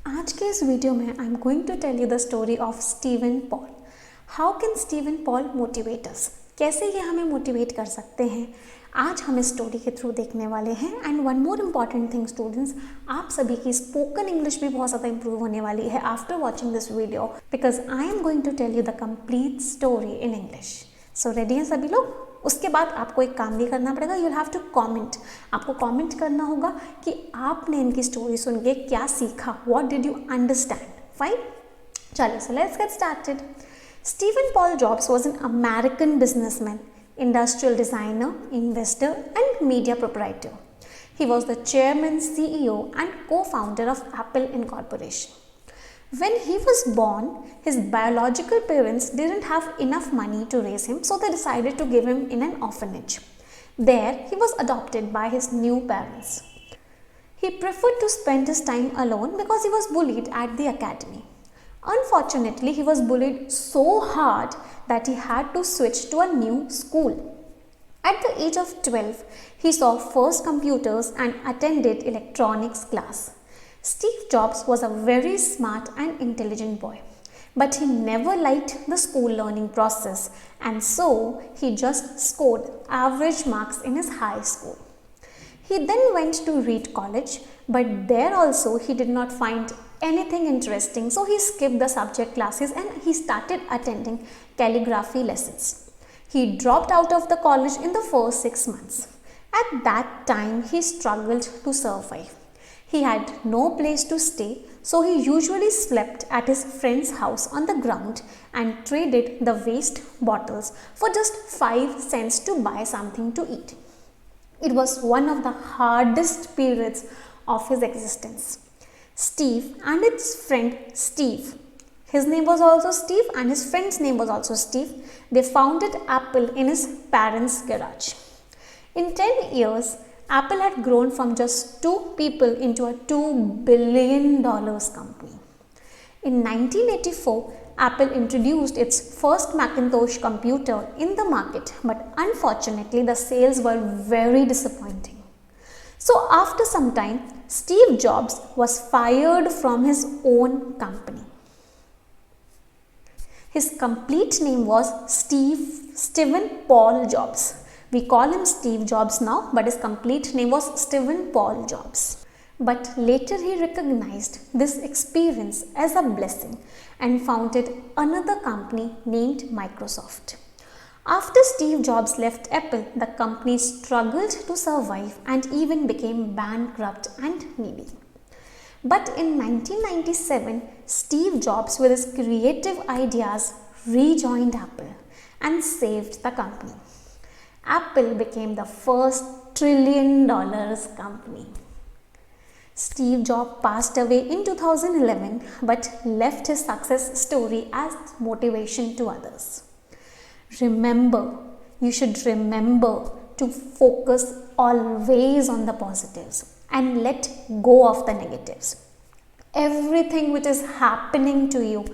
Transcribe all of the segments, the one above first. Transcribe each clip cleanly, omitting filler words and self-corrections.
आज के इस वीडियो में I am going to tell you the story of Steven Paul. How can Steven Paul motivate us? कैसे ये हमें मोटिवेट कर सकते हैं, आज हम इस स्टोरी के थ्रू देखने वाले हैं। And one more important thing students, आप सभी की स्पोकन इंग्लिश भी बहुत ज़्यादा इंप्रूव होने वाली है after watching this video, because I am going to tell you the complete story in English. So ready हैं सभी लोग? उसके बाद आपको एक काम भी करना पड़ेगा, यू हैव टू कमेंट। आपको कमेंट करना होगा कि आपने इनकी स्टोरी सुन के क्या सीखा, what did you understand. Fine, चलिए so let's get started. Stephen Paul Jobs was an American businessman, industrial designer, investor, and media proprietor. He was the chairman, CEO, and co-founder of Apple Incorporation. When he was born, his biological parents didn't have enough money to raise him, so they decided to give him in an orphanage. There, he was adopted by his new parents. He preferred to spend his time alone because he was bullied at the academy. Unfortunately, he was bullied so hard that he had to switch to a new school. At the age of 12, he saw first computers and attended electronics class. Steve Jobs was a very smart and intelligent boy, but he never liked the school learning process, and so he just scored average marks in his high school. He then went to Reed College, but there also he did not find anything interesting, so he skipped the subject classes and he started attending calligraphy lessons. He dropped out of the college in the first 6 months. At that time, he struggled to survive. He had no place to stay, so he usually slept at his friend's house on the ground and traded the waste bottles for just 5 cents to buy something to eat. It was one of the hardest periods of his existence. Steve and his friend Steve, his name was also Steve and his friend's name was also Steve, they founded Apple in his parents' garage. In 10 years, Apple had grown from just 2 people into a $2 billion company. In 1984, Apple introduced its first Macintosh computer in the market, but unfortunately the sales were very disappointing. So after some time, Steve Jobs was fired from his own company. His complete name was Stephen Paul Jobs. We call him Steve Jobs now, but his complete name was Stephen Paul Jobs. But later he recognized this experience as a blessing and founded another company named Microsoft. After Steve Jobs left Apple, the company struggled to survive and even became bankrupt and needy. But in 1997, Steve Jobs, with his creative ideas, rejoined Apple and saved the company. Apple became the first $1 trillion company. Steve Jobs passed away in 2011 but left his success story as motivation to others. Remember, you should remember to focus always on the positives and let go of the negatives. Everything which is happening to you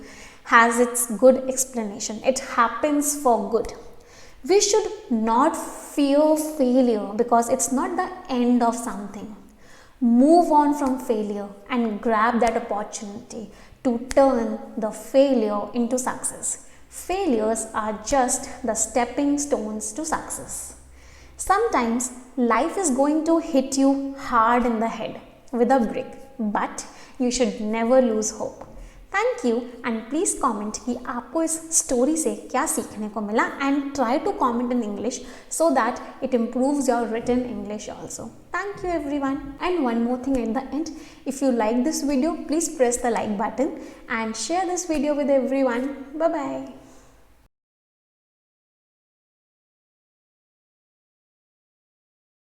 has its good explanation. It happens for good. We should not fear failure because it's not the end of something. Move on from failure and grab that opportunity to turn the failure into success. Failures are just the stepping stones to success. Sometimes life is going to hit you hard in the head with a brick, but you should never lose hope. Thank you and please comment कि आपको इस story से क्या सीखने को मिला and try to comment in English so that it improves your written English also. Thank you everyone. And one more thing at the end, if you like this video, please press the like button and share this video with everyone. Bye bye.